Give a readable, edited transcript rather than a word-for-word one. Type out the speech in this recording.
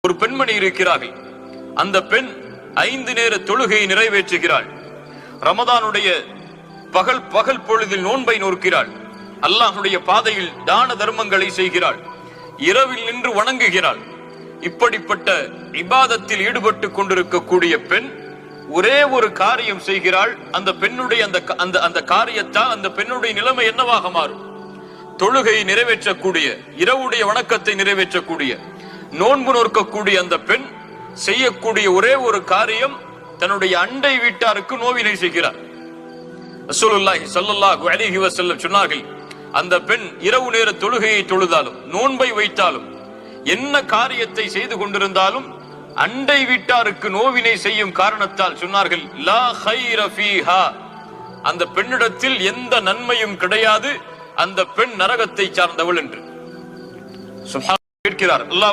ஒரு பெண்மணி இருக்கிறார்கள். அந்த பெண் 5 நேர தொழுகையை நிறைவேற்றுகிறாள். ரமதானுடைய பகல் பொழுதில் நோன்பை நோக்கிறாள். அல்லாஹ்வுடைய பாதையில் தான தர்மங்களை செய்கிறாள். இரவில் நின்று வணங்குகிறாள். இப்படிப்பட்ட இபாதத்தில் ஈடுபட்டு கொண்டிருக்கக்கூடிய பெண் ஒரே ஒரு காரியம் செய்கிறாள். அந்த பெண்ணுடைய அந்த காரியத்தால் அந்த பெண்ணுடைய நிலைமை என்னவாக மாறும்? தொழுகையை நிறைவேற்றக்கூடிய, இரவுடைய வணக்கத்தை நிறைவேற்றக்கூடிய, நோன்பு நோக்கக்கூடிய அந்த பெண் செய்யக்கூடிய ஒரே ஒரு காரியம், தன்னுடைய அண்டை வீட்டாருக்கு நோவினை செய்கிறார். ரசூலுல்லாஹி ஸல்லல்லாஹு அலைஹி வஸல்லம் சொன்னார்கள், அந்த பெண் இரவு நேர தொழுகையை தொழுதாலும் நோன்பை வைத்தாலும் என்ன காரியத்தை செய்து கொண்டிருந்தாலும் அண்டை வீட்டாருக்கு நோவினை செய்யும் காரணத்தால் சொன்னார்கள், லா கைர ஃபீஹா, அந்த பெண்ணிடத்தில் எந்த நன்மையும் கிடையாது, அந்த பெண் நரகத்தை சார்ந்தவள் என்று சுப்ஹானல்லாஹ் கேட்கிறார். அல்லாஹ்